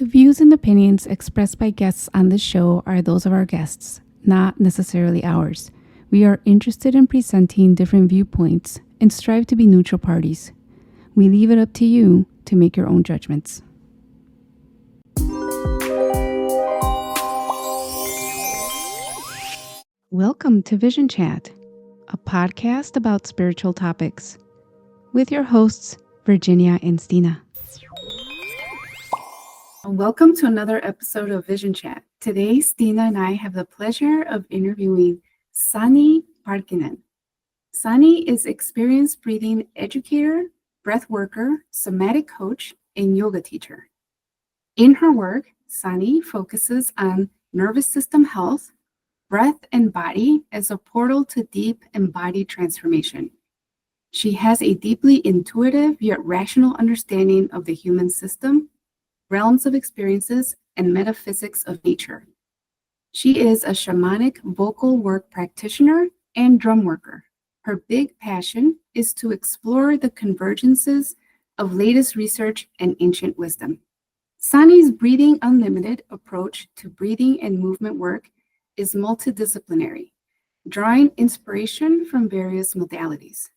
The views and opinions expressed by guests on this show are those of our guests, not necessarily ours. We are interested in presenting different viewpoints and strive to be neutral parties. We leave it up to you to make your own judgments. Welcome to Vision Chat, a podcast about spiritual topics, with your hosts, Virginia and Stine. Welcome to another episode of Vision Chat. Today, Stine and I have the pleasure of interviewing Sanni Parkkinen. Sanni is experienced breathing educator, breath worker, somatic coach, and yoga teacher. In her work, Sanni focuses on nervous system health, breath and body as a portal to deep embodied transformation. She has a deeply intuitive yet rational understanding of the human system, realms of experiences, and metaphysics of nature. She is a shamanic vocal work practitioner and drum worker. Her big passion is to explore the convergences of latest research and ancient wisdom. Sanni's Breathing Unlimited approach to breathing and movement work is multidisciplinary, drawing inspiration from various modalities: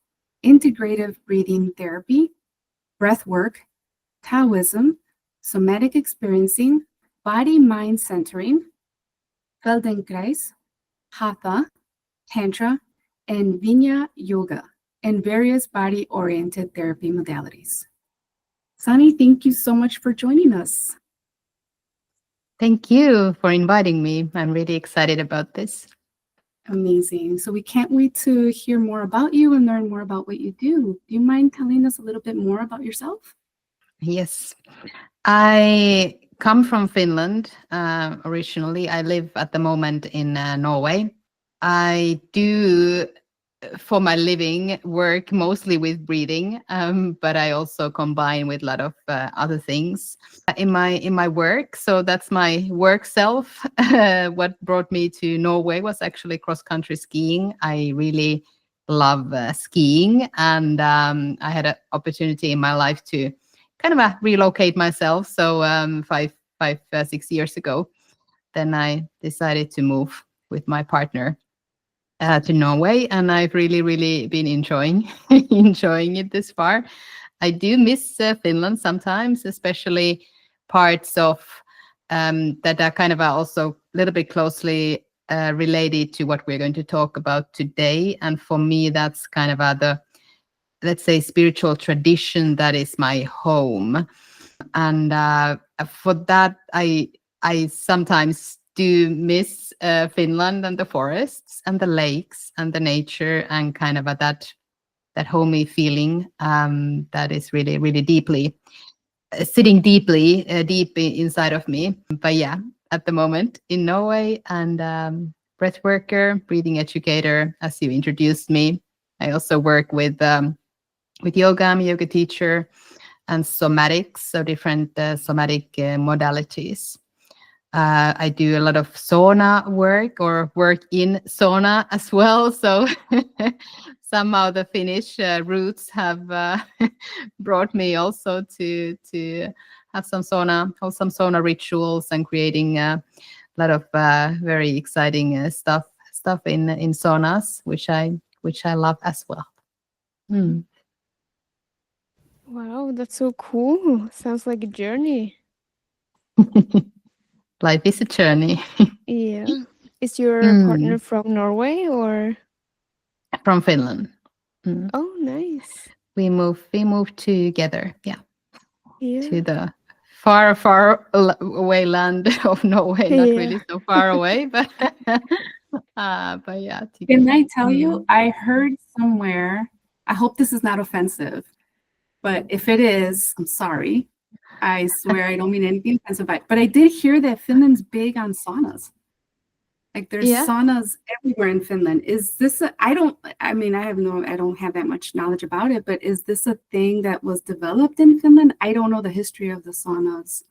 integrative breathing therapy, breath work, Taoism, somatic experiencing, body-mind centering, Feldenkrais, Hatha, Tantra, and Vinyasa Yoga, and various body-oriented therapy modalities. Sanni, thank you so much for joining us. Thank you for inviting me. I'm really excited about this. Amazing. So we can't wait to hear more about you and learn more about what you do. Do you mind telling us a little bit more about yourself? Yes. I come from Finland originally. I live at the moment in Norway. I do, for my living, work mostly with breathing, but I also combine with a lot of other things in my work. So that's my work self. What brought me to Norway was actually cross-country skiing. I really love skiing, and I had an opportunity in my life to kind of relocate myself. So 6 years ago, then I decided to move with my partner to Norway, and I've really been enjoying it this far. I do miss Finland sometimes, especially parts of that are kind of also a little bit closely related to what we're going to talk about today. And for me, that's kind of the, let's say, spiritual tradition that is my home. And for that, I sometimes do miss Finland and the forests and the lakes and the nature and kind of that homey feeling that is really deeply sitting deep inside of me. But yeah, at the moment in Norway, and breath worker, breathing educator, as you introduced me. I also work with yoga. I'm a yoga teacher, and somatics, so different somatic modalities. I do a lot of sauna work, or work in sauna as well. So somehow the Finnish roots have brought me also to have some sauna rituals, and creating a lot of very exciting stuff in saunas, which I love as well. Wow, that's so cool. Sounds like a journey. Life is a journey. Yeah. Is your partner from Norway or? From Finland. Oh, nice. We moved together, yeah. To the far away land of Norway. Not really so far away, but yeah. Together. Can I tell you, I heard somewhere, I hope this is not offensive, but if it is, I'm sorry. I swear I don't mean anything offensive, but I did hear that Finland's big on saunas. Like there's saunas everywhere in Finland. Is this I don't have that much knowledge about it, but is this a thing that was developed in Finland? I don't know the history of the saunas.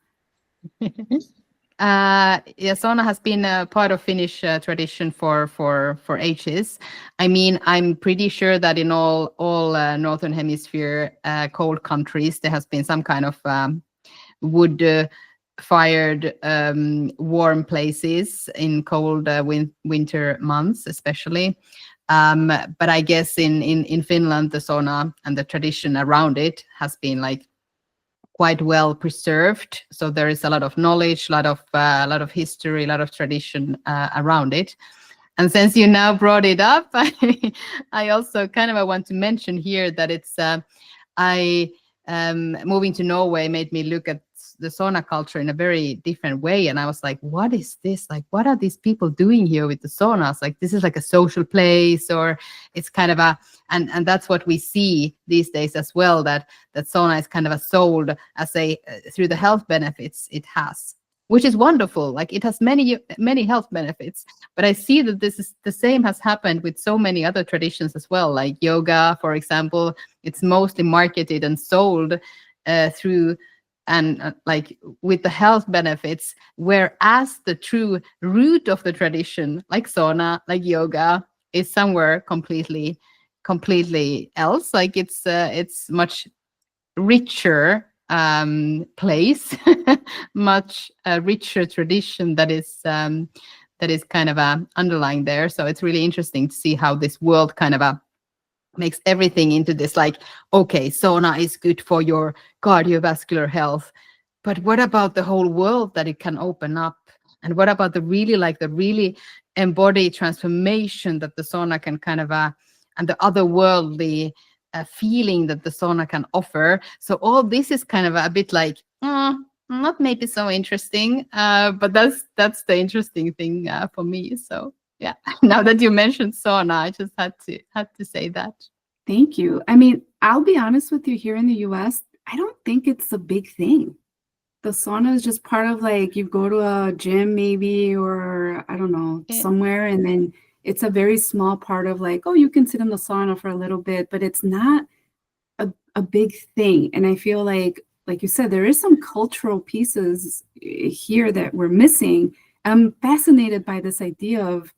Sauna has been a part of Finnish tradition for ages. I mean, I'm pretty sure that in all northern hemisphere cold countries, there has been some kind of wood fired warm places in cold winter months, especially. But I guess in Finland, the sauna and the tradition around it has been like quite well preserved. So there is a lot of knowledge, a lot of history, a lot of tradition around it. And since you now brought it up, I also kind of want to mention here that it's moving to Norway made me look at the sauna culture in a very different way. And I was like, what is this? Like, what are these people doing here with the saunas? Like, this is like a social place, or it's kind of and that's what we see these days as well, that sauna is kind of sold as through the health benefits it has, which is wonderful. Like, it has many health benefits, but I see that this is the same has happened with so many other traditions as well, like yoga, for example. It's mostly marketed and sold through and like with the health benefits, whereas the true root of the tradition, like sauna, like yoga, is somewhere completely else. Like, it's much richer place, much richer tradition that is kind of underlying there. So it's really interesting to see how this world kind of makes everything into this, like, okay, sauna is good for your cardiovascular health, but what about the whole world that it can open up? And what about the really embodied transformation that the sauna can kind of and the otherworldly feeling that the sauna can offer? So all this is kind of a bit like not maybe so interesting, but that's the interesting thing for me. So yeah, now that you mentioned sauna, I just had to say that. Thank you. I mean, I'll be honest with you, here in the US, I don't think it's a big thing. The sauna is just part of, like, you go to a gym maybe, or I don't know, somewhere, and then it's a very small part of, like, oh, you can sit in the sauna for a little bit, but it's not a big thing. And I feel like you said, there is some cultural pieces here that we're missing. I'm fascinated by this idea of,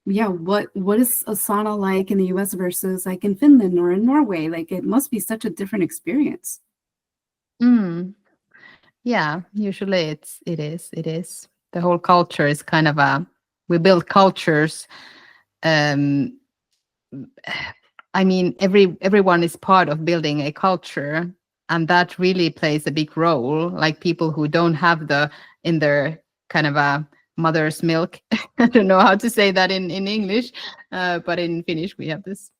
yeah, what is a sauna like in the US versus like in Finland or in Norway? Like, it must be such a different experience. Yeah, usually it is. The whole culture is kind of we build cultures. I mean, everyone is part of building a culture, and that really plays a big role. Like, people who don't have in their kind of a mother's milk. I don't know how to say that in English, but in Finnish we have this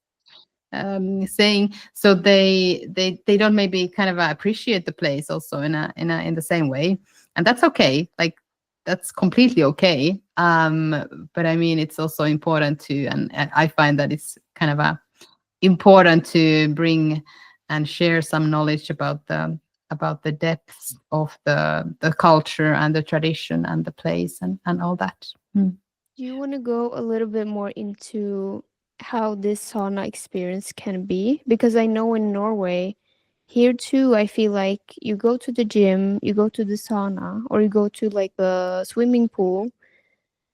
saying. So they don't maybe kind of appreciate the place also in the same way, and that's okay. Like, that's completely okay. But I mean, it's also important to, and I find that it's kind of important to bring and share some knowledge about the depths of the culture and the tradition and the place and all that. Do you want to go a little bit more into how this sauna experience can be? Because I know in Norway, here too, I feel like you go to the gym, you go to the sauna, or you go to like a swimming pool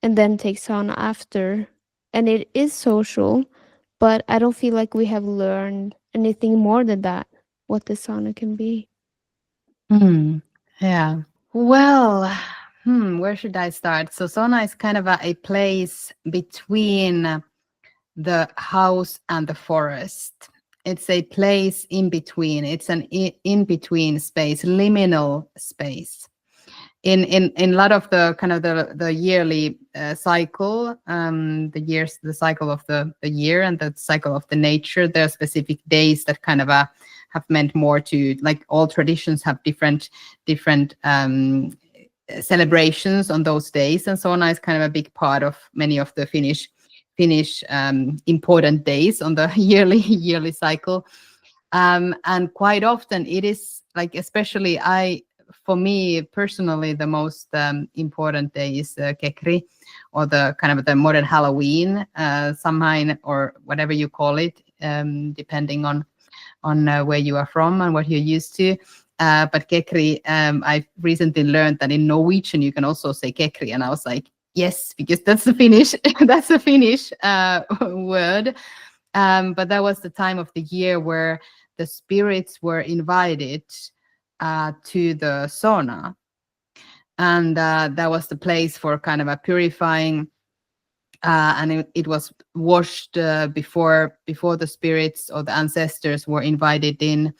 and then take sauna after. And it is social, but I don't feel like we have learned anything more than that, what the sauna can be. Yeah. Well, where should I start? So sauna is kind of a place between the house and the forest. It's a place in between. It's an in-between space, liminal space. In a lot of the kind of the yearly cycle, the cycle of the year and the cycle of the nature, there are specific days that kind of have meant more to, like, all traditions have different celebrations on those days, and sauna is kind of a big part of many of the Finnish important days on the yearly cycle, and quite often it is like, especially for me personally, the most important day is Kekri, or the kind of the modern Halloween, Samhain, or whatever you call it, depending on where you are from and what you're used to. But Kekri, I recently learned that in Norwegian you can also say Kekri, and I was like, yes, because that's the Finnish word. But that was the time of the year where the spirits were invited to the sauna. and that was the place for kind of a purifying, and it was washed before the spirits or the ancestors were invited in.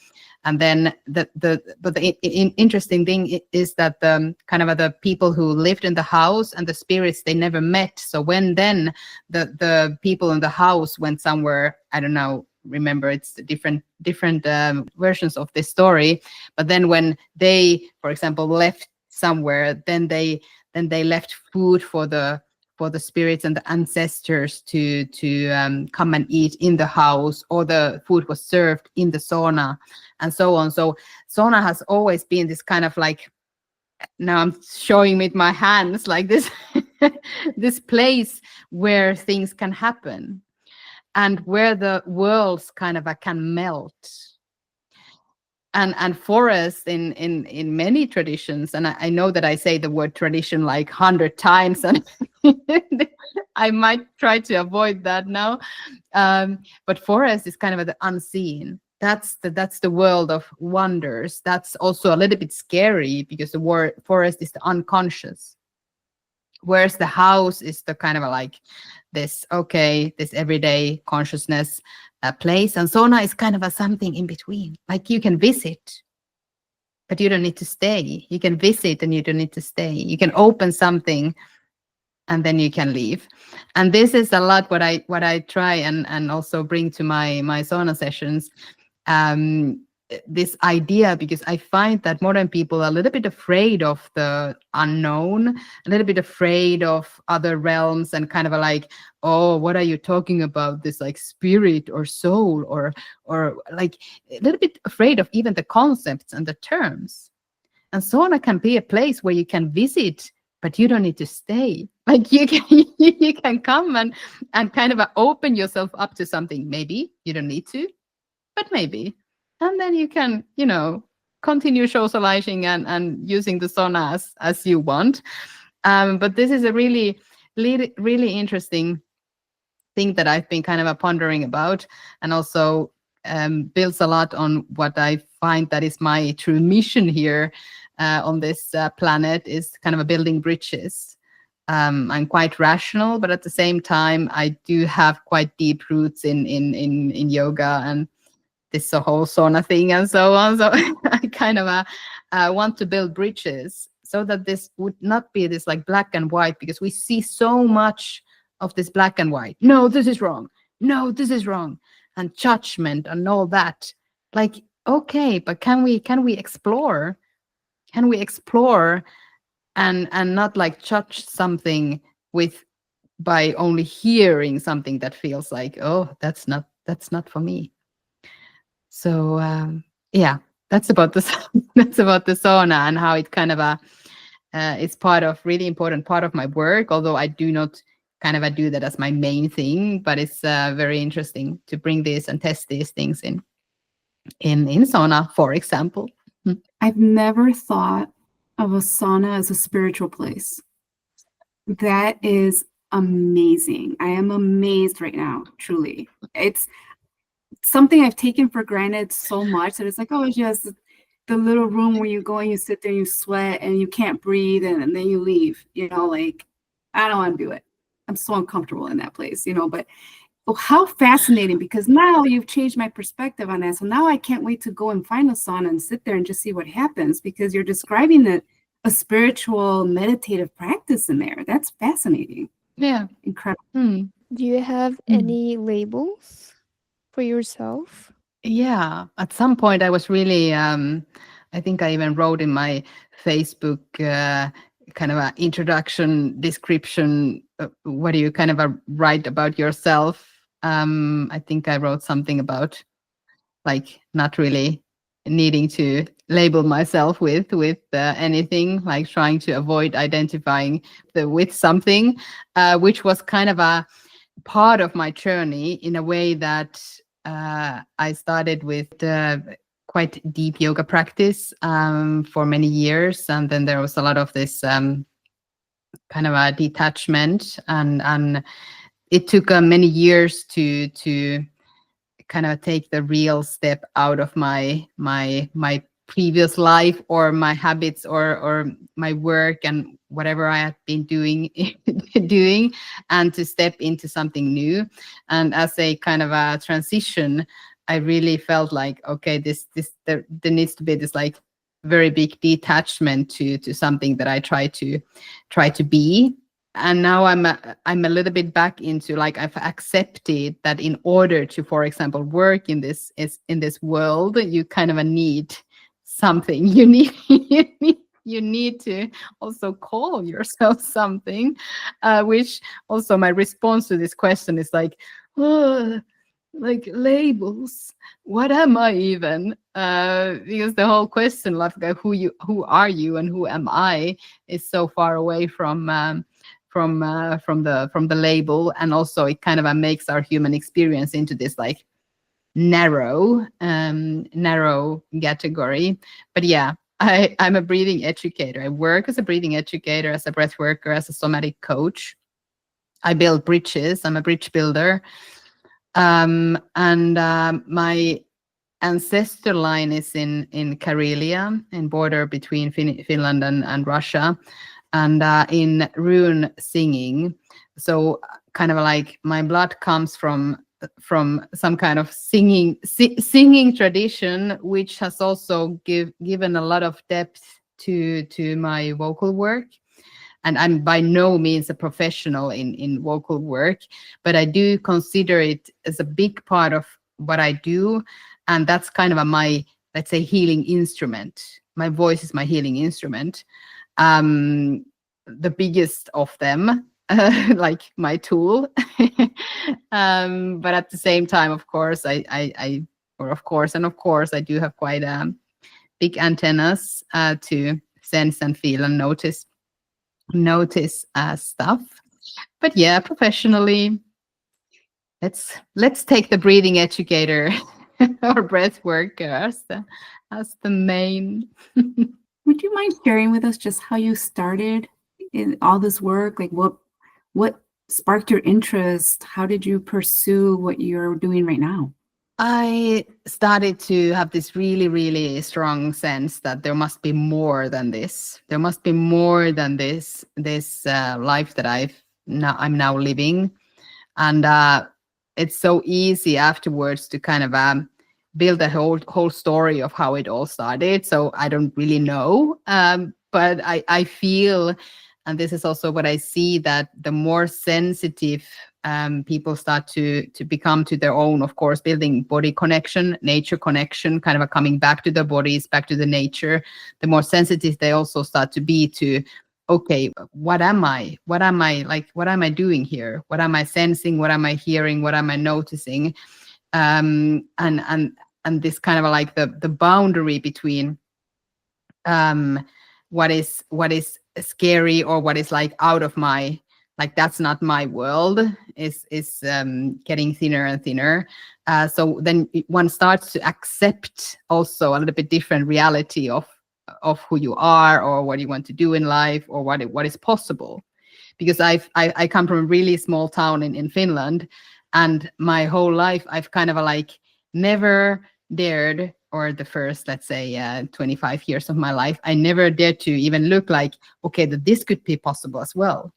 And then the interesting thing is that the kind of the people who lived in the house and the spirits, they never met. So when then the people in the house went somewhere, I don't know, remember, it's different versions of this story, but then when they, for example, left somewhere, then they left food for the spirits and the ancestors to come and eat in the house, or the food was served in the sauna, and so on. So sauna has always been this kind of like, now I'm showing with my hands, like this this place where things can happen and where the worlds kind of can melt. And forests in many traditions, and I know that I say the word tradition like 100 times, and I might try to avoid that now. But forest is kind of the unseen. That's the world of wonders. That's also a little bit scary, because the word forest is the unconscious, whereas the house is the kind of like this everyday consciousness place. And sauna is kind of a something in between. Like you can visit, but you don't need to stay. You can visit and you don't need to stay. You can open something and then you can leave. And this is a lot what I try and also bring to my sauna sessions. This idea, because I find that modern people are a little bit afraid of the unknown, a little bit afraid of other realms, and kind of like, oh, what are you talking about, this like spirit or soul, or like a little bit afraid of even the concepts and the terms. And sauna can be a place where you can visit, but you don't need to stay. Like you can come and kind of open yourself up to something. Maybe you don't need to, but maybe. And then you can, continue socializing and using the sauna as you want. But this is a really, really, really interesting thing that I've been kind of pondering about, and also builds a lot on what I find that is my true mission here on this planet, is kind of building bridges. I'm quite rational, but at the same time, I do have quite deep roots in yoga and this whole sauna thing and so on. So I kind of want to build bridges so that this would not be this like black and white, because we see so much of this black and white. No, this is wrong. No, this is wrong. And judgment and all that. Like, okay, but can we explore? Can we explore and not like judge something by only hearing something that feels like, oh, that's not for me. So yeah, that's about the sauna and how it kind of it's really important part of my work, although I do not kind of do that as my main thing, but it's very interesting to bring this and test these things in sauna, for example. I've never thought of a sauna as a spiritual place. That is amazing. I am amazed right now, truly. It's something I've taken for granted so much that it's like, oh, it's just the little room where you go and you sit there and you sweat and you can't breathe and then you leave, like, I don't want to do it. I'm so uncomfortable in that place, but how fascinating, because now you've changed my perspective on that. So now I can't wait to go and find a sauna and sit there and just see what happens, because you're describing a spiritual meditative practice in there. That's fascinating. Yeah. Incredible. Do you have any labels for yourself? Yeah, at some point I was really I think I even wrote in my Facebook kind of an introduction description, what do you kind of write about yourself. I think I wrote something about like not really needing to label myself with anything, like trying to avoid identifying with something, which was kind of a part of my journey in a way that I started with quite deep yoga practice for many years, and then there was a lot of this kind of a detachment, and it took many years to kind of take the real step out of my previous life or my habits or my work and whatever I had been doing and to step into something new. And as a kind of a transition, I really felt like, okay, there needs to be this like very big detachment to something that I try to be. And now I'm a little bit back into like, I've accepted that in order to, for example, work in this world, you kind of need something. You need to also call yourself something, which also my response to this question is like, oh, like labels. What am I even? Because the whole question, like who are you and who am I, is so far away from the label, and also it kind of makes our human experience into this like narrow category. But yeah, I'm a breathing educator. I work as a breathing educator, as a breath worker, as a somatic coach. I build bridges. I'm a bridge builder. My ancestor line is in Karelia, in border between Finland and Russia, and in rune singing. So kind of like my blood comes from some kind of singing tradition, which has also given a lot of depth to my vocal work. And I'm by no means a professional in vocal work, but I do consider it as a big part of what I do. And that's kind of my, let's say, healing instrument. My voice is my healing instrument. The biggest of them, like my tool. But at the same time, of course, I do have quite big antennas to sense and feel and notice stuff. But yeah, professionally, let's take the breathing educator or breath worker as the main. Would you mind sharing with us just how you started in all this work? Like what sparked your interest? How did you pursue what you're doing right now? I started to have this really, really strong sense that there must be more than this. There must be more than this life that I'm now living. And it's so easy afterwards to kind of build a whole story of how it all started. So I don't really know, but I feel, and this is also what I see, that the more sensitive people start to become to their own, of course, building body connection, nature connection, kind of coming back to their bodies, back to the nature, the more sensitive they also start to be to, okay, what am I? What am I doing here? What am I sensing? What am I hearing? What am I noticing? And this kind of like the boundary between what is scary or what is like out of my, like that's not my world, is getting thinner and thinner. So then one starts to accept also a little bit different reality of who you are or what you want to do in life or what is possible. Because I come from a really small town in Finland, and my whole life I've kind of like never dared, or the first, let's say 25 years of my life, I never dared to even look like, okay, that this could be possible as well.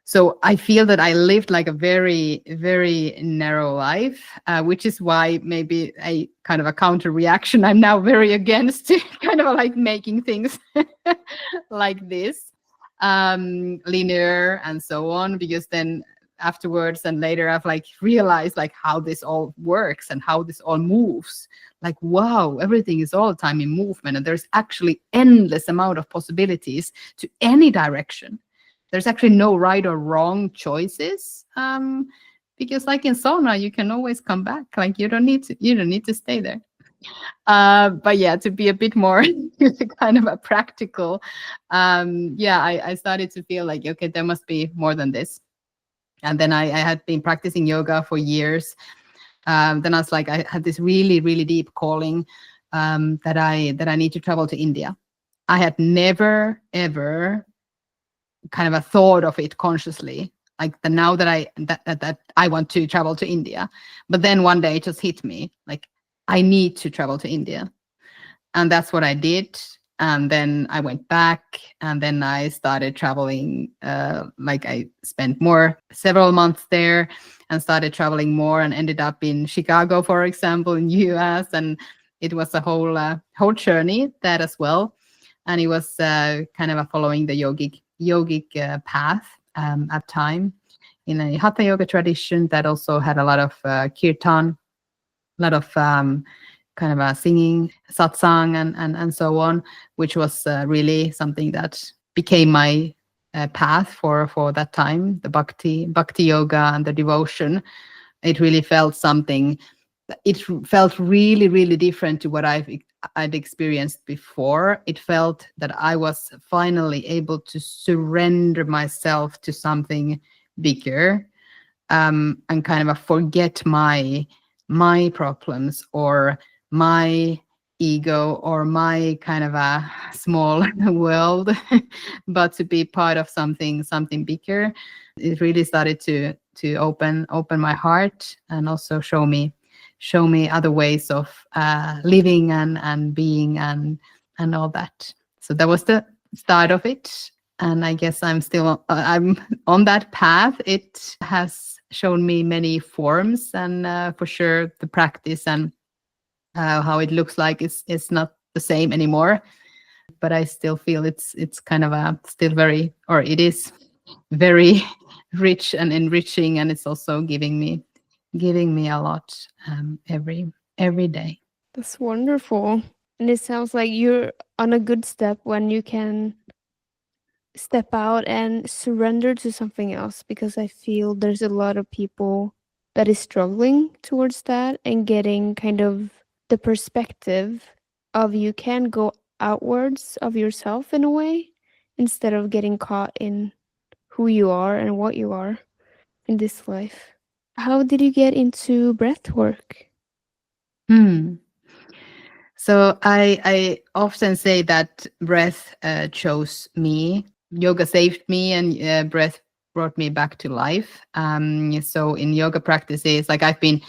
So I feel that I lived like a very, very narrow life, which is why maybe a kind of a counter reaction. I'm now very against kind of like making things like this, linear and so on, because then afterwards and later I've like realized like how this all works and how this all moves. Like, wow, everything is all the time in movement, and there's actually endless amount of possibilities to any direction. There's actually no right or wrong choices, because like in sauna, you can always come back. Like you don't need to stay there. But yeah, to be a bit more kind of a practical, I started to feel like, okay, there must be more than this. And then I had been practicing yoga for years. Then I was like, I had this really, really deep calling that I need to travel to India. I had never, ever kind of a thought of it consciously, like now that I want to travel to India. But then one day it just hit me, like I need to travel to India. And that's what I did. And then I went back, and then I started traveling. Like I spent several months there, and started traveling more, and ended up in Chicago, for example, in US. And it was a whole journey that as well. And it was kind of following the yogic path at time in a hatha yoga tradition that also had a lot of kirtan, a lot of kind of singing, satsang, and so on, which was really something that became my path for that time. The bhakti yoga and the devotion. It really felt something. It felt really, really different to what I'd experienced before. It felt that I was finally able to surrender myself to something bigger, and kind of forget my problems or my ego or my kind of a small world, but to be part of something bigger. It really started to open my heart, and also show me other ways of living and being and all that. So that was the start of it. And I guess I'm on that path. It has shown me many forms, and for sure the practice and how it looks like is not the same anymore. But I still feel it's kind of it is very rich and enriching, and it's also giving me a lot every day. That's wonderful. And it sounds like you're on a good step when you can step out and surrender to something else, because I feel there's a lot of people that is struggling towards that and getting kind of the perspective of you can go outwards of yourself in a way, instead of getting caught in who you are and what you are in this life. How did you get into breath work? So I often say that breath chose me. Yoga saved me, and breath brought me back to life. So in yoga practices, like I've been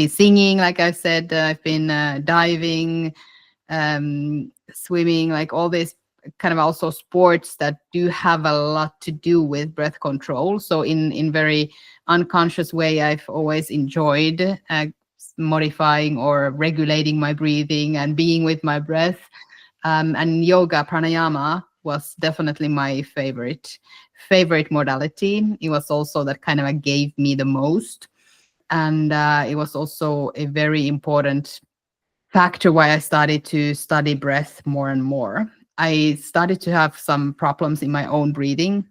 singing, like I said, I've been diving, swimming, like all these kind of also sports that do have a lot to do with breath control. So in very unconscious way, I've always enjoyed modifying or regulating my breathing and being with my breath. And yoga, pranayama, was definitely my favorite modality. It was also that kind of gave me the most. And it was also a very important factor why I started to study breath more and more. I started to have some problems in my own breathing,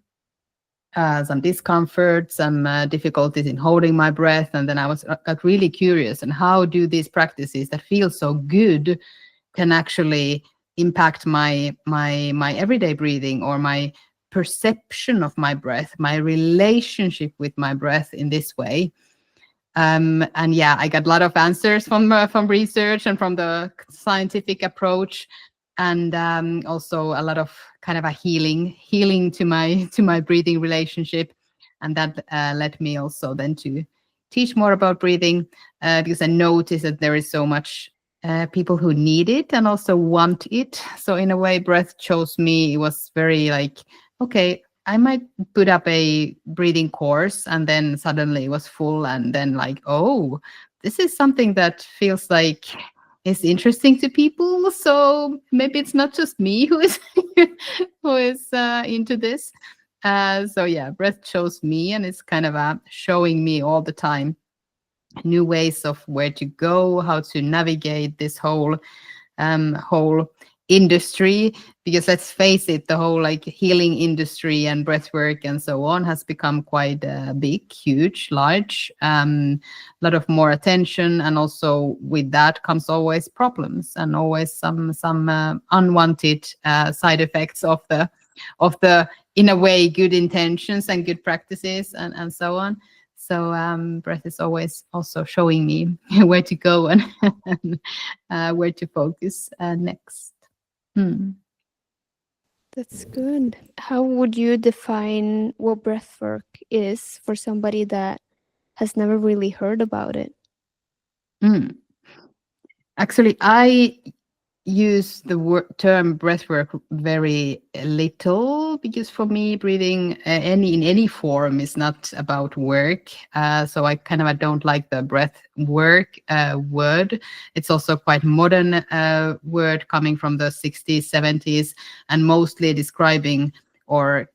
some discomfort, some difficulties in holding my breath. And then I got really curious, and how do these practices that feel so good can actually impact my everyday breathing, or my perception of my breath, my relationship with my breath in this way. And yeah, I got a lot of answers from research and from the scientific approach, and also a lot of kind of a healing to my breathing relationship. And that led me also then to teach more about breathing, because I noticed that there is so much people who need it and also want it. So in a way, breath chose me. It was very like, okay, I might put up a breathing course, and then suddenly it was full, and then like, oh, this is something that feels like is interesting to people. So maybe it's not just me who is into this. So yeah, breath chose me, and it's kind of showing me all the time new ways of where to go, how to navigate this whole industry. Because let's face it, the whole like healing industry and breathwork and so on has become quite big, huge, large, a lot of more attention, and also with that comes always problems and always some unwanted side effects of the in a way good intentions and good practices and so on. So breath is always also showing me where to go and where to focus next. That's good. How would you define what breath work is for somebody that has never really heard about it? Actually, I use the term breathwork very little, because for me, breathing in any form is not about work. So I don't like the breath work word. It's also quite modern word coming from the 60s, 70s, and mostly describing, or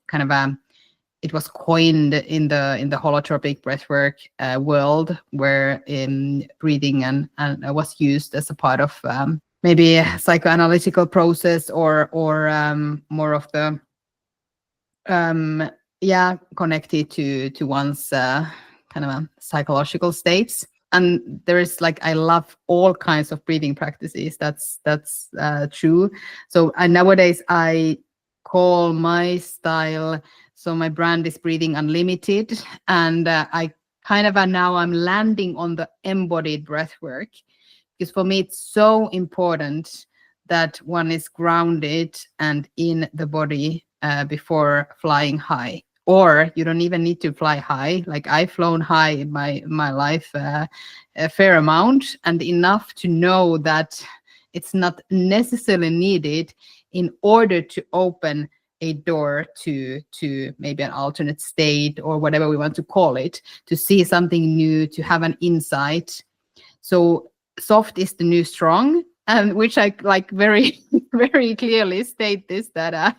it was coined in the holotropic breathwork world, where breathing and was used as a part of maybe a psychoanalytical process, or more of the connected to one's psychological states. And there is I love all kinds of breathing practices. That's true. So nowadays I call my style, so my brand is Breathing Unlimited, and I now I'm landing on the embodied breath work, because for me it's so important that one is grounded and in the body before flying high. Or you don't even need to fly high. I've flown high in my life a fair amount, and enough to know that it's not necessarily needed in order to open a door to maybe an alternate state, or whatever we want to call it, to see something new, to have an insight. So soft is the new strong, and which I very very clearly state this, that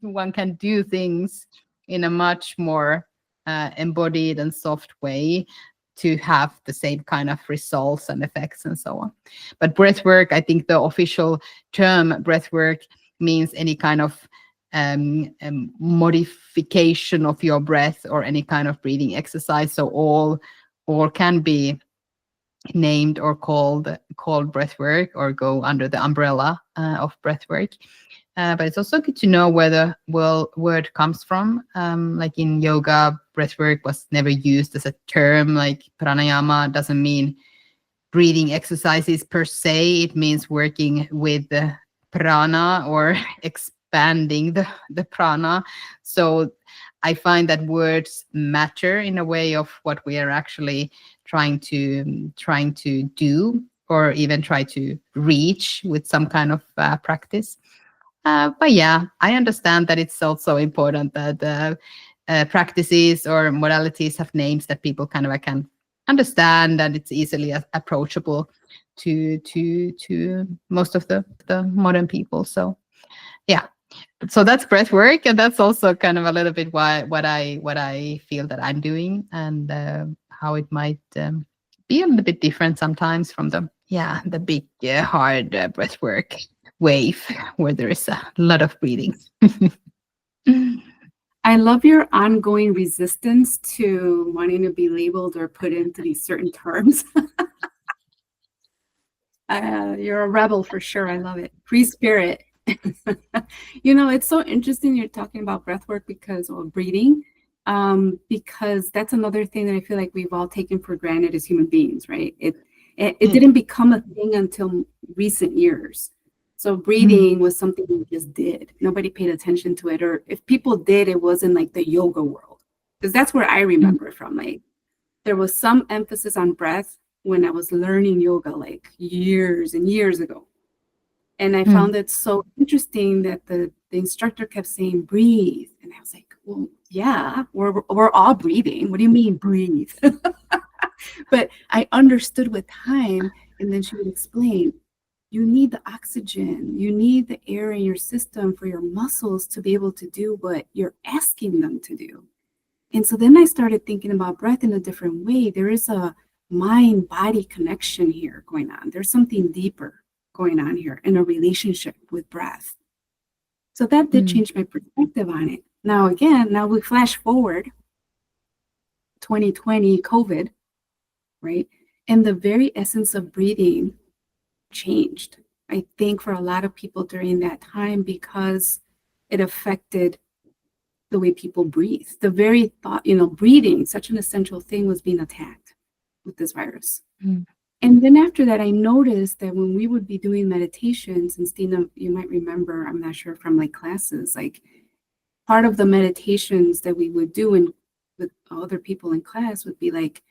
one can do things in a much more embodied and soft way to have the same kind of results and effects and so on. But breathwork, I think the official term breathwork means any kind of modification of your breath, or any kind of breathing exercise. So all can be named or called breathwork, or go under the umbrella of breathwork. But it's also good to know where the word comes from. Like in yoga, breathwork was never used as a term. Like pranayama doesn't mean breathing exercises per se. It means working with the prana, or expanding the prana. So I find that words matter in a way of what we are actually trying to do, or even try to reach with some kind of practice. But yeah, I understand that it's also important that practices or modalities have names that people can understand, and it's easily approachable to most of the modern people. So yeah, so that's breath work, and that's also a little bit what I feel that I'm doing, and how it might be a little bit different sometimes from the big hard breath work wave, where there is a lot of breathing. I love your ongoing resistance to wanting to be labeled or put into these certain terms. You're a rebel for sure. I love it. Free spirit. It's so interesting you're talking about breath work or breathing, because that's another thing that I feel like we've all taken for granted as human beings, right? It didn't become a thing until recent years. So breathing was something we just did. Nobody paid attention to it, or if people did, it wasn't like the yoga world, because that's where I remember it from. Like there was some emphasis on breath when I was learning yoga, like years and years ago. And I found it so interesting that the instructor kept saying, breathe. And I was like, well, yeah, we're all breathing. What do you mean breathe? But I understood with time. And then she would explain, you need the oxygen, you need the air in your system for your muscles to be able to do what you're asking them to do. And so then I started thinking about breath in a different way. There is a mind-body connection here going on. There's something deeper going on here in a relationship with breath. So that did change my perspective on it. Now we flash forward 2020, COVID, right? And the very essence of breathing changed, I think, for a lot of people during that time, because it affected the way people breathe. The very thought, breathing, such an essential thing, was being attacked with this virus. And then after that, I noticed that when we would be doing meditations, and Stine, you might remember, I'm not sure, from like classes, like part of the meditations that we would do with other people in class would be like,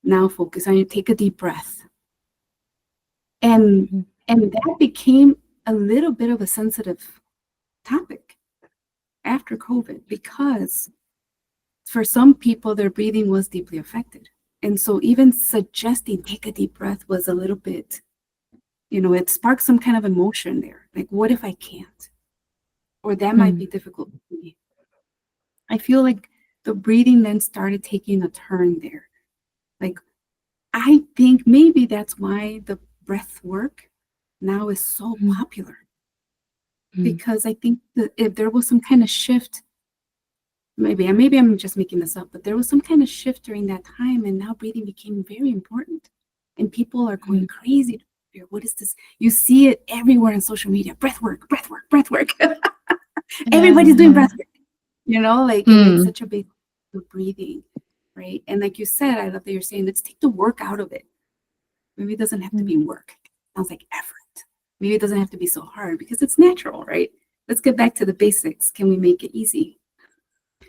now focus on you, take a deep breath. And And that became a little bit of a sensitive topic after COVID, because for some people, their breathing was deeply affected. And so even suggesting take a deep breath was a little bit, it sparked some kind of emotion there. Like, what if I can't? Or that might be difficult for me. I feel like the breathing then started taking a turn there. Like, I think maybe that's why the breath work now is so popular. Because I think that if there was some kind of shift, maybe I'm just making this up, but there was some kind of shift during that time, and now breathing became very important. And people are going crazy. What is this? You see it everywhere on social media. Breath work, breath work, breath work. Everybody's doing breath work. And it's such a big breathing, right? And like you said, I love that you're saying, let's take the work out of it. Maybe it doesn't have to be work. It sounds like effort. Maybe it doesn't have to be so hard because it's natural, right? Let's get back to the basics. Can we make it easy?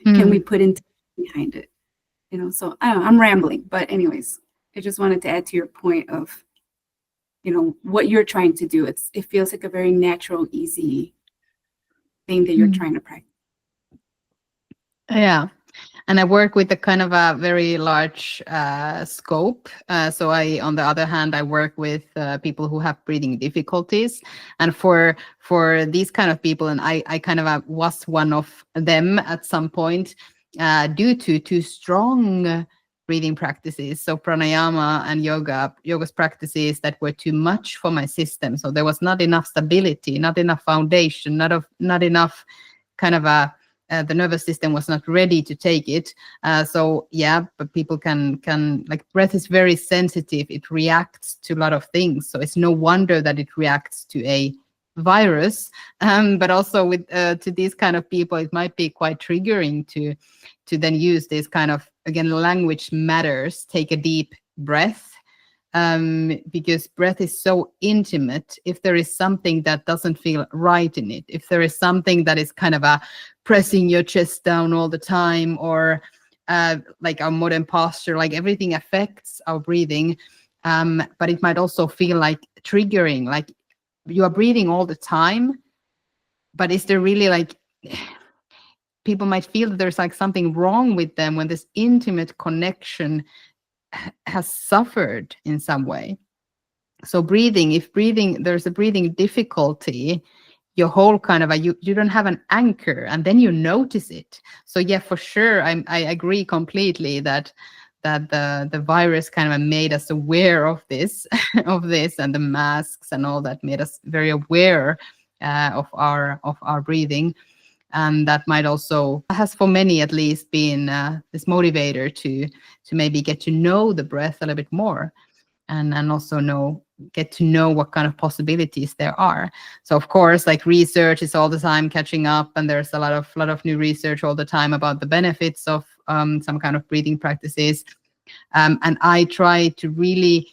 Can we put intention behind it? So I don't know, I'm rambling, but anyways, I just wanted to add to your point of, what you're trying to do. It feels like a very natural, easy thing that you're trying to practice. Yeah. And I work with a kind of a very large scope. So on the other hand, I work with people who have breathing difficulties. And for these kind of people, and I kind of was one of them at some point, due to too strong breathing practices. So pranayama and yoga's practices that were too much for my system. So there was not enough stability, not enough foundation, not enough kind of the nervous system was not ready to take it. But people can like, breath is very sensitive. It reacts to a lot of things. So it's no wonder that it reacts to a virus. But also with to these kind of people, it might be quite triggering to then use this kind of, again, language matters. Take a deep breath. Because breath is so intimate. If there is something that doesn't feel right in it, if there is something that is kind of pressing your chest down all the time, or like our modern posture, like everything affects our breathing. But it might also feel like triggering, like you are breathing all the time, but is there really, like, people might feel that there's like something wrong with them when this intimate connection has suffered in some way. So if there's a breathing difficulty, your whole kind of you don't have an anchor, and then you notice it. So yeah, for sure, I agree completely that the virus kind of made us aware of this and the masks and all that made us very aware of our breathing. And that might also has, for many at least, been this motivator to maybe get to know the breath a little bit more, and also get to know what kind of possibilities there are. So of course, like, research is all the time catching up, and there's a lot of new research all the time about the benefits of some kind of breathing practices. And I try to really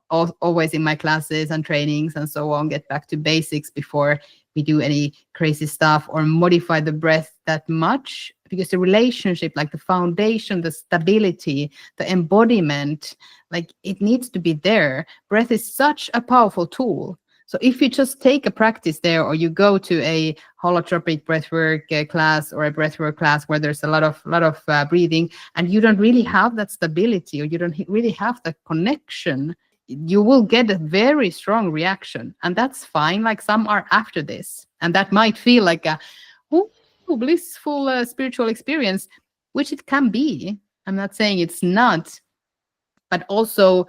always in my classes and trainings and so on get back to basics before we do any crazy stuff or modify the breath that much, because the relationship, like the foundation, the stability, the embodiment, like, it needs to be there. Breath is such a powerful tool. So if you just take a practice there, or you go to a holotropic breathwork class or a breathwork class where there's a lot of breathing, and you don't really have that stability, or you don't really have that connection, you will get a very strong reaction. And that's fine. Like, some are after this, and that might feel like a blissful spiritual experience, which it can be. I'm not saying it's not. But also,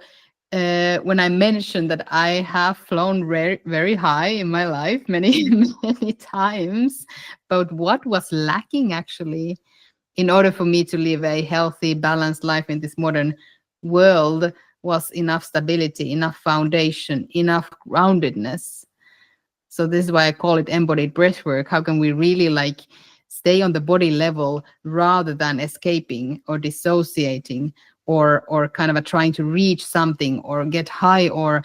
when I mentioned that I have flown very, very high in my life, many, many times, but what was lacking actually in order for me to live a healthy, balanced life in this modern world was enough stability, enough foundation, enough groundedness. So this is why I call it embodied breathwork. How can we really, like, stay on the body level rather than escaping or dissociating, or kind of trying to reach something or get high or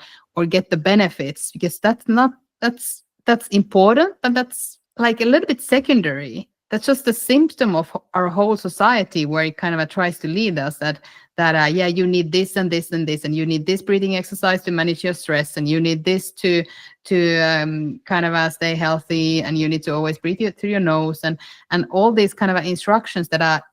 get the benefits, because that's important, but that's like a little bit secondary. that's just a symptom of our whole society, where it kind of tries to lead us that yeah, you need this and this and this, and you need this breathing exercise to manage your stress, and you need this to kind of stay healthy, and you need to always breathe through your nose, and all these kind of instructions that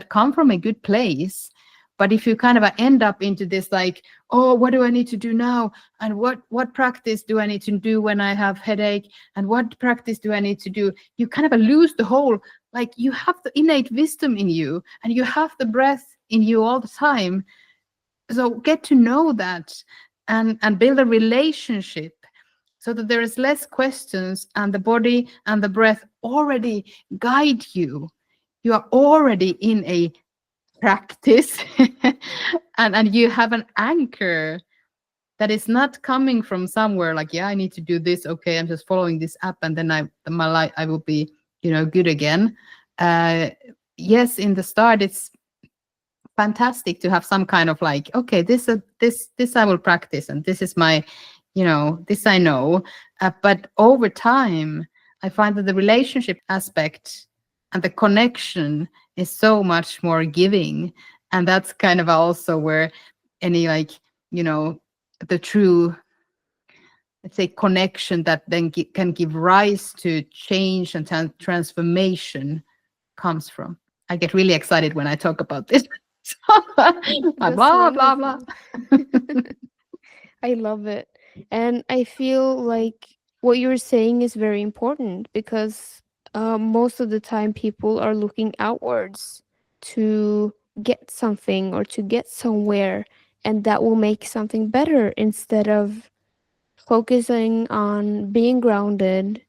come from a good place. But if you kind of end up into this like, oh, what do I need to do now? And what practice do I need to do when I have headache? And what practice do I need to do? You kind of lose the whole, like, you have the innate wisdom in you, and you have the breath in you all the time. So get to know that and build a relationship, so that there is less questions, and the body and the breath already guide you. You are already in a practice and you have an anchor that is not coming from somewhere like, yeah, I need to do this, okay, I'm just following this app, and then my life, I will be, good again. Yes, in the start it's fantastic to have some kind of like, okay, this I will practice, and this is my, this I know, but over time I find that the relationship aspect and the connection is so much more giving. And that's kind of also where any, like, the true, let's say, connection that then can give rise to change and transformation comes from. I get really excited when I talk about this. Blah, blah, blah. I love it. And I feel like what you're saying is very important, because most of the time people are looking outwards to get something or to get somewhere, and that will make something better, instead of focusing on being grounded,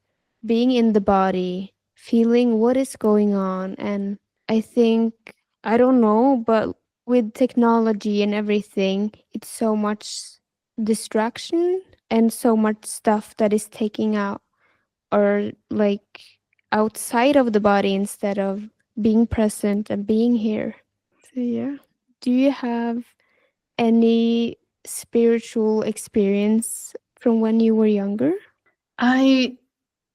being in the body, feeling what is going on. And I think, I don't know, but with technology and everything, it's so much distraction and so much stuff that is taking out, or like outside of the body, instead of being present and being here. So yeah. Do you have any spiritual experience from when you were younger? I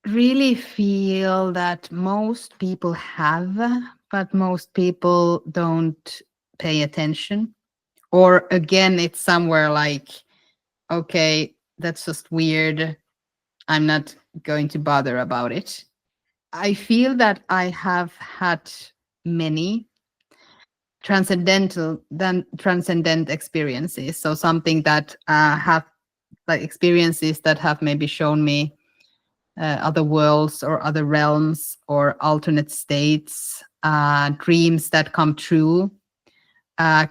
really feel that most people have, but most people don't pay attention. Or again, it's somewhere like, okay, that's just weird, I'm not going to bother about it. I feel that I have had many transcendent experiences. So something that have, like, experiences that have maybe shown me other worlds or other realms or alternate states, dreams that come true,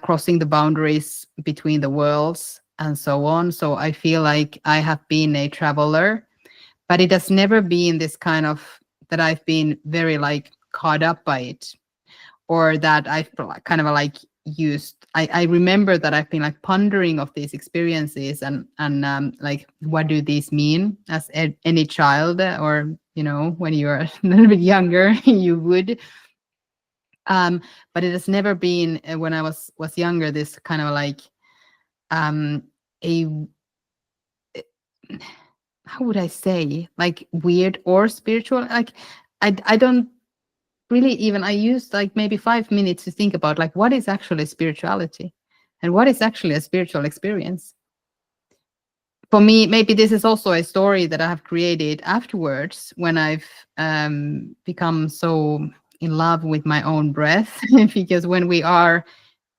crossing the boundaries between the worlds, and so on. So I feel like I have been a traveler, but it has never been this kind of that I've been very like caught up by it, or that I've kind of like used. I remember that I've been like pondering of these experiences and like, what do these mean, as any child, or when you're a little bit younger you would. But it has never been, when I was younger, this kind of like a, how would I say, like weird or spiritual. Like I don't really even, I used like maybe 5 minutes to think about like, what is actually spirituality and what is actually a spiritual experience. For me, maybe this is also a story that I have created afterwards, when I've become so in love with my own breath. Because when we are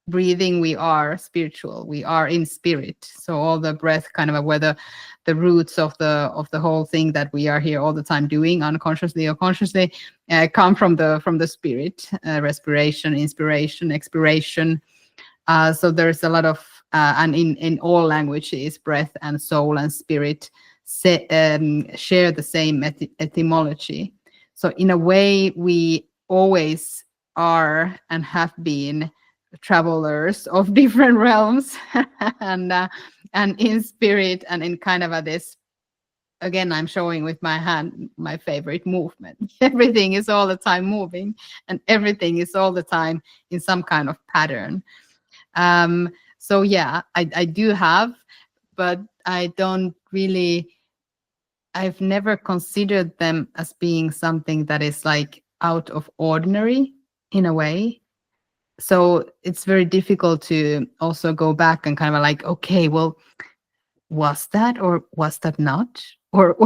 breathing, we are spiritual, we are in spirit. So all the breath, kind of whether the roots of the whole thing that we are here all the time doing, unconsciously or consciously, come from the spirit. Respiration, inspiration, expiration. So there's a lot of and in all languages, breath and soul and spirit share the same etymology. So in a way, we always are and have been travelers of different realms, and in spirit, and in kind of this, again, I'm showing with my hand my favorite movement. Everything is all the time moving, and everything is all the time in some kind of pattern. So yeah, I do have, but I don't really, I've never considered them as being something that is like out of ordinary in a way. So it's very difficult to also go back and kind of like, okay, well, was that or was that not? Or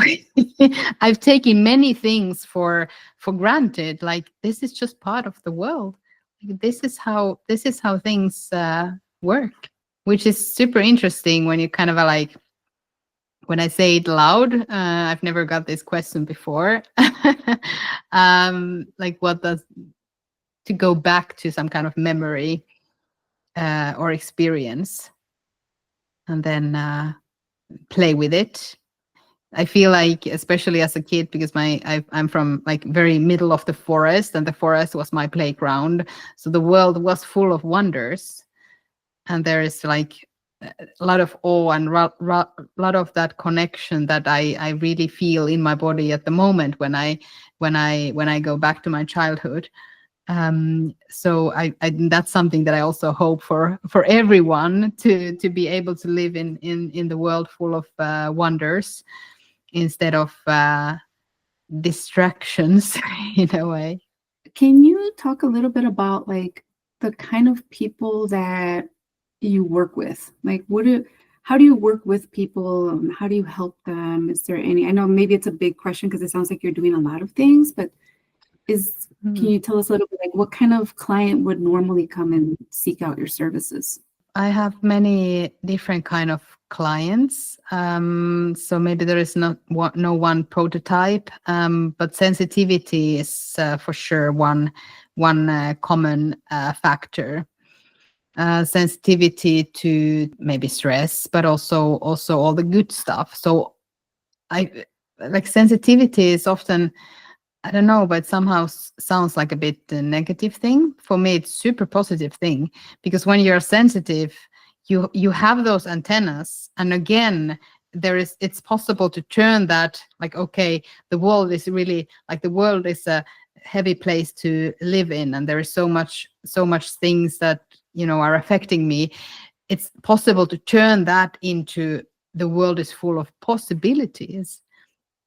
I've taken many things for granted. Like, this is just part of the world. Like, this is how things work, which is super interesting when you kind of are like, when I say it loud. I've never got this question before. Like, what does, to go back to some kind of memory or experience, and then play with it. I feel like, especially as a kid, because I'm from like very middle of the forest, and the forest was my playground. So the world was full of wonders, and there is like a lot of awe and lot of that connection that I really feel in my body at the moment when I go back to my childhood. So I that's something that I also hope for everyone to be able to live in the world full of wonders, instead of distractions in a way. Can you talk a little bit about like the kind of people that you work with? Like, how do you work with people? How do you help them? Is there any, I know maybe it's a big question because it sounds like you're doing a lot of things, but can you tell us a little bit, like, what kind of client would normally come and seek out your services? I have many different kind of clients. So maybe there is no one prototype, but sensitivity is for sure one common factor. Sensitivity to maybe stress, but also all the good stuff. So I like, sensitivity is often, I don't know, but somehow sounds like a bit negative thing. For me, it's super positive thing, because when you're sensitive, you have those antennas, and again, it's possible to turn that, like, okay, the world is really like, the world is a heavy place to live in, and there is so much things that, you know, are affecting me. It's possible to turn that into, the world is full of possibilities.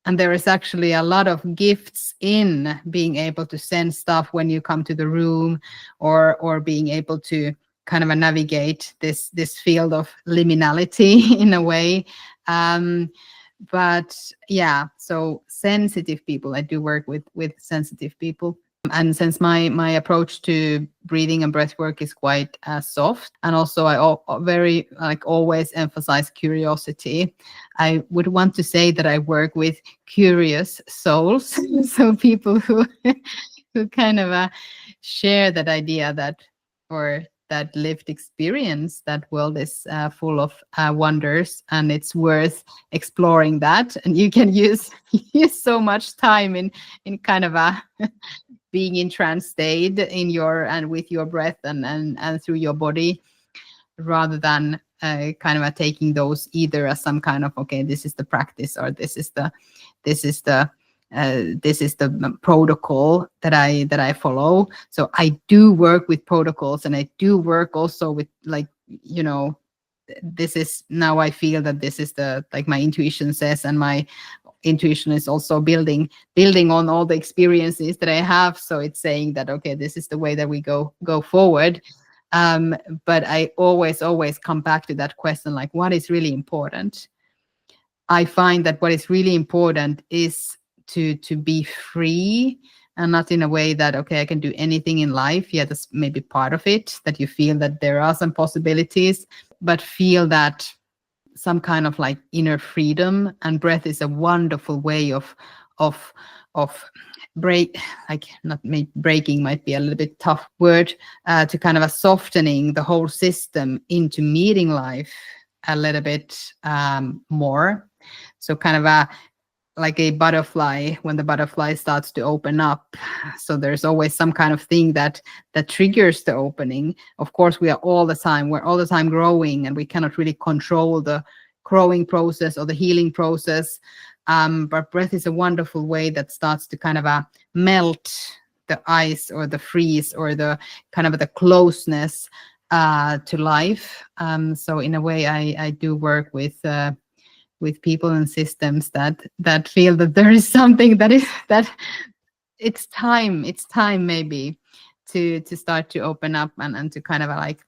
And there is actually a lot of gifts in being able to sense stuff when you come to the room, or being able to kind of navigate this field of liminality in a way. But yeah, so sensitive people, I do work with sensitive people. And since my approach to breathing and breath work is quite soft, and also I very like always emphasize curiosity, I would want to say that I work with curious souls. So people who kind of share that idea that, or that lived experience, that world is full of wonders, and it's worth exploring that. And you can use so much time in kind of a being in trance state in your, and with your breath and through your body, rather than kind of taking those either as some kind of, okay, this is the practice, or this is the protocol that I follow. So I do work with protocols, and I do work also with, like, you know, this is, now I feel that this is the, like, my intuition says, and my intuition is also building on all the experiences that I have. So it's saying that, okay, this is the way that we go forward. But I always come back to that question, like, what is really important? I find that what is really important is to be free, and not in a way that, okay, I can do anything in life. Yeah, that's maybe part of it, that you feel that there are some possibilities, but feel that some kind of like inner freedom. And breath is a wonderful way of breaking might be a little bit tough word, to kind of a softening the whole system into meeting life a little bit more. So kind of like a butterfly, when the butterfly starts to open up. So there's always some kind of thing that triggers the opening. Of course, we're all the time growing, and we cannot really control the growing process or the healing process. But breath is a wonderful way that starts to kind of melt the ice, or the freeze, or the kind of the closeness to life. So in a way, I do work with people and systems that feel that there is something that it's time maybe to start to open up and to kind of like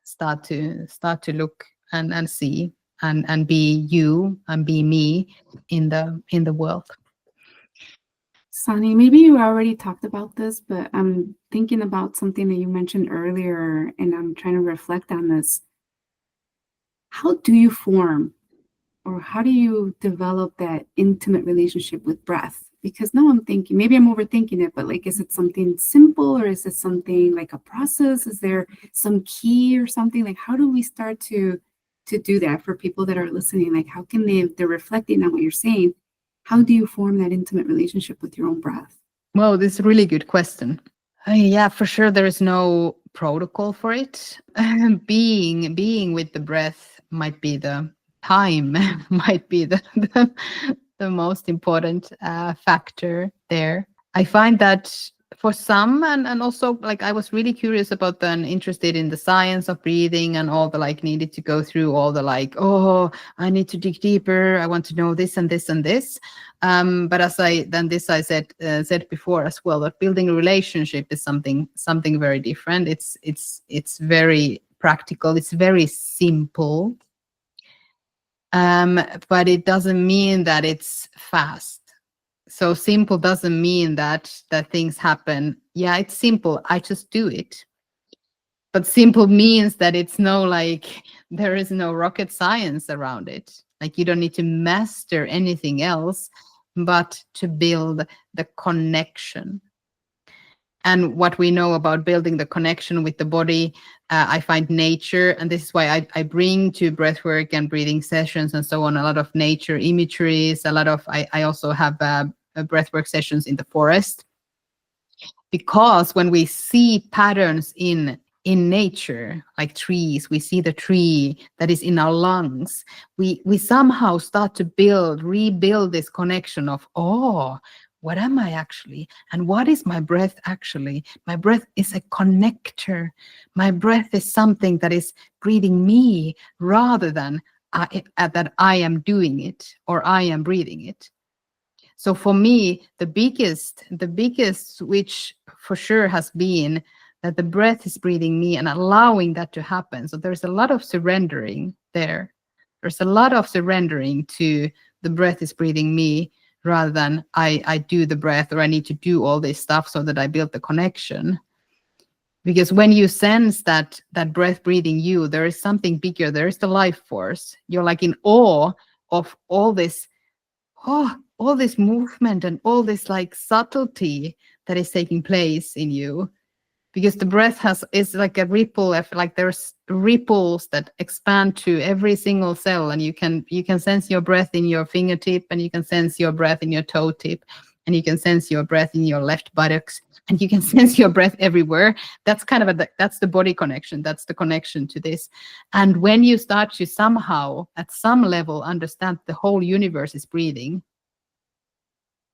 start to look and see and be you and be me in the world. Sanni, maybe you already talked about this, but I'm thinking about something that you mentioned earlier, and I'm trying to reflect on this. How do you form, or how do you develop that intimate relationship with breath? Because now I'm thinking, maybe I'm overthinking it, but like, is it something simple, or is it something like a process? Is there some key or something? Like, how do we start to do that for people that are listening? Like, how can they're reflecting on what you're saying? How do you form that intimate relationship with your own breath? Well, this is a really good question. Yeah, for sure there is no protocol for it. Being with the breath might be the time, might be the most important factor there. I find that for some, and also like I was really curious about and interested in the science of breathing and all the like needed to go through all the like, oh, I need to dig deeper. I want to know this and this and this. But as I said before as well, that building a relationship is something very different. It's very practical. It's very simple. But it doesn't mean that it's fast. So simple doesn't mean that things happen. Yeah, it's simple. I just do it. But simple means that it's no like there is no rocket science around it. Like you don't need to master anything else, but to build the connection. And what we know about building the connection with the body, I find nature, and this is why I bring to breathwork and breathing sessions and so on a lot of nature imageries. I also have breathwork sessions in the forest, because when we see patterns in nature, like trees, we see the tree that is in our lungs. We somehow start to rebuild this connection of, oh, what am I actually? And what is my breath actually? My breath is a connector. My breath is something that is breathing me rather than that I am doing it or I am breathing it. So for me, the biggest switch for sure has been that the breath is breathing me and allowing that to happen. So there's a lot of surrendering there. There's a lot of surrendering to the breath is breathing me rather than I do the breath or I need to do all this stuff so that I build the connection. Because when you sense that breath breathing you, there is something bigger. There is the life force. You're like in awe of all this movement and all this like subtlety that is taking place in you. Because the breath is like a ripple, like there's ripples that expand to every single cell, and you can sense your breath in your fingertip, and you can sense your breath in your toe tip, and you can sense your breath in your left buttocks, and you can sense your breath everywhere. That's kind of that's the body connection. That's the connection to this. And when you start to somehow, at some level, understand the whole universe is breathing,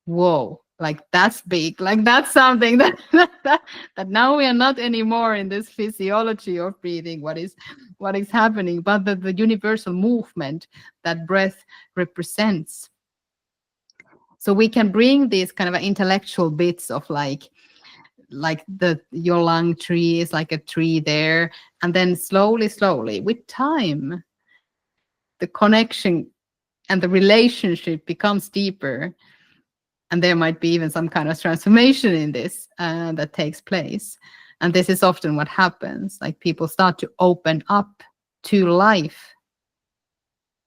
whoa. Like that's big, like that's something that now we are not anymore in this physiology of breathing, what is happening, but the universal movement that breath represents. So we can bring these kind of intellectual bits of like your lung tree is like a tree there, and then slowly with time, the connection and the relationship becomes deeper. And there might be even some kind of transformation in this that takes place. And this is often what happens. Like people start to open up to life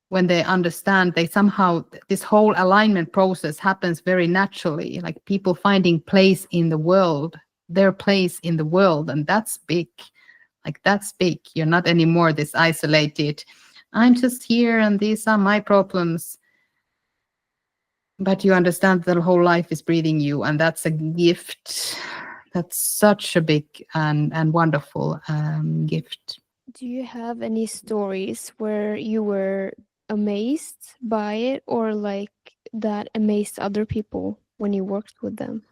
when they understand this whole alignment process happens very naturally. Like people finding place in the world, their place in the world. And that's big. Like that's big. You're not anymore this isolated, I'm just here and these are my problems. But you understand that the whole life is breathing you, and that's a gift. That's such a big and wonderful gift. Do you have any stories where you were amazed by it, or like that amazed other people when you worked with them?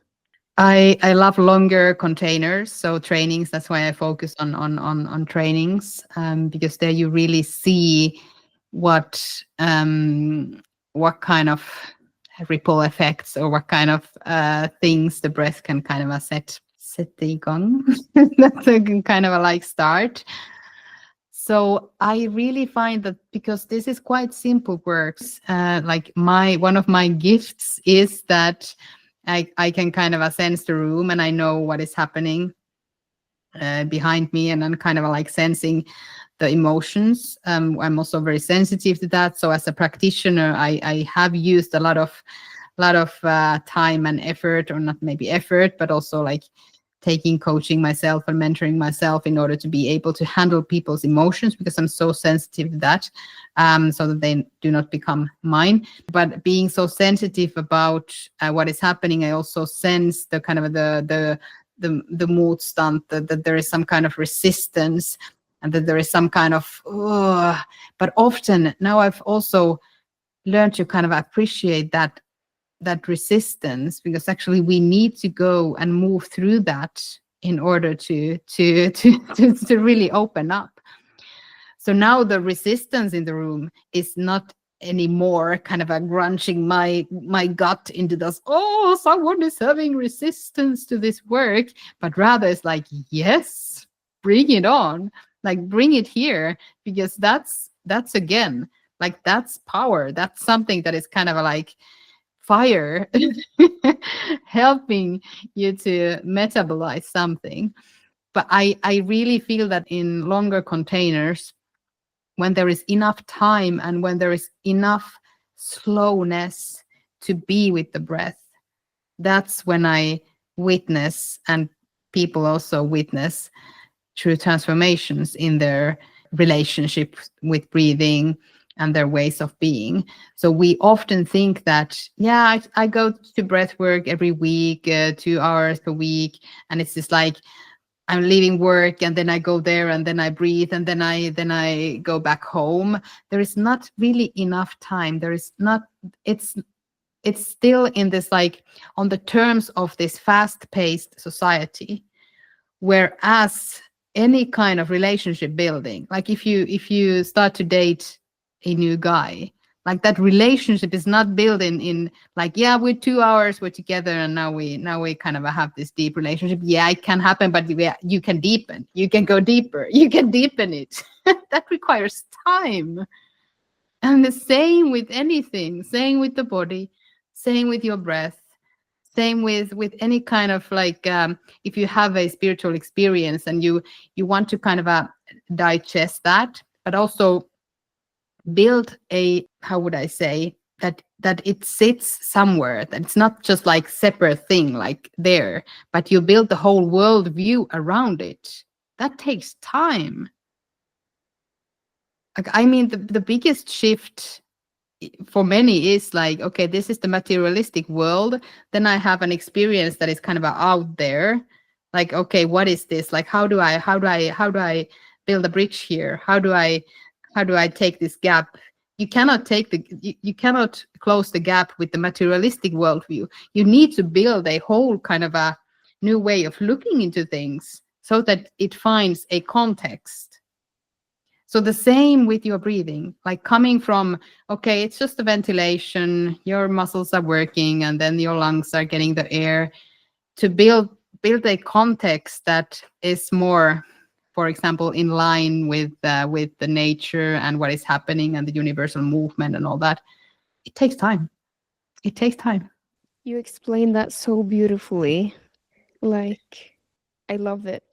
I love longer containers, so trainings. That's why I focus on trainings, because there you really see what kind of ripple effects or what kind of things the breath can kind of set igång. That's a kind of a like start. So I really find that because this is quite simple works, like one of my gifts is that I can kind of sense the room and I know what is happening behind me, and I'm kind of like sensing the emotions. I'm also very sensitive to that. So as a practitioner, I have used a lot of time and effort, or not maybe effort, but also like taking coaching myself and mentoring myself in order to be able to handle people's emotions, because I'm so sensitive to that, so that they do not become mine. But being so sensitive about what is happening, I also sense the kind of the mood stunt, that there is some kind of resistance, and that there is some kind of but often now I've also learned to kind of appreciate that resistance, because actually we need to go and move through that in order to really open up. So now the resistance in the room is not anymore kind of a grunching my gut into this, oh, someone is having resistance to this work, but rather it's like, yes, bring it on, like bring it here, because that's again, like that's power, that's something that is kind of like fire helping you to metabolize something. But I really feel that in longer containers, when there is enough time and when there is enough slowness to be with the breath, that's when I witness, and people also witness, true transformations in their relationship with breathing and their ways of being. So we often think that, yeah, I go to breath work every week, 2 hours per week, and it's just like I'm leaving work and then I go there and then I breathe and then I go back home. There is not really enough time. There is not. It's still in this, like, on the terms of this fast-paced society, whereas any kind of relationship building, like if you start to date a new guy, like that relationship is not built in like, yeah, we're 2 hours, we're together, and now we kind of have this deep relationship. Yeah, it can happen, but you can deepen, you can go deeper, you can deepen it. That requires time. And the same with anything, same with the body, same with your breath, same with any kind of like, if you have a spiritual experience and you want to kind of digest that, but also build a, how would I say, that it sits somewhere, that it's not just like separate thing like there, but you build the whole world view around it. That takes time. Like, I mean, the biggest shift for many is like, okay, this is the materialistic world, then I have an experience that is kind of out there, like, okay, what is this, like, how do I build a bridge here, how do I take this gap? You cannot you cannot close the gap with the materialistic worldview. You need to build a whole kind of a new way of looking into things so that it finds a context. So the same with your breathing, like coming from, okay, it's just the ventilation, your muscles are working, and then your lungs are getting the air, to build a context that is more, for example, in line with the nature and what is happening and the universal movement and all that. It takes time. It takes time. You explained that so beautifully. Like, I love it.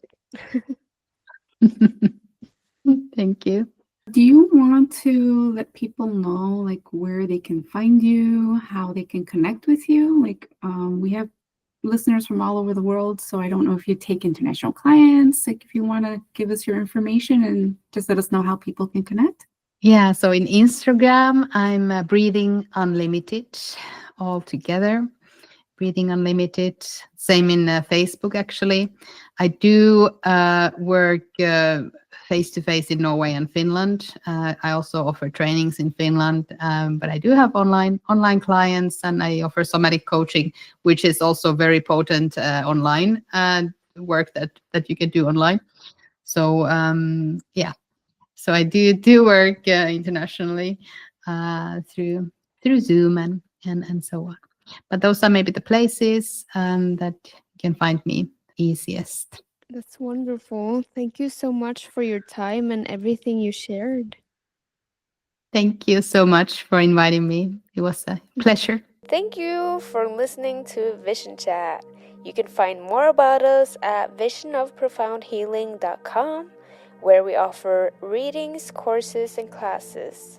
Thank you. Do you want to let people know, like, where they can find you, how they can connect with you? Like, we have listeners from all over the world, so I don't know if you take international clients. Like, if you want to give us your information and just let us know how people can connect. Yeah, so in Instagram, I'm Breathing Unlimited, all together. Breathing Unlimited. Same in Facebook, actually. I do work face-to-face in Norway and Finland. I also offer trainings in Finland, but I do have online clients, and I offer somatic coaching, which is also very potent online work that you can do online. So yeah, so I do work internationally through Zoom and so on. But those are maybe the places that you can find me easiest. That's wonderful. Thank you so much for your time and everything you shared. Thank you so much for inviting me. It was a pleasure. Thank you for listening to Vision Chat. You can find more about us at visionofprofoundhealing.com, where we offer readings, courses, and classes.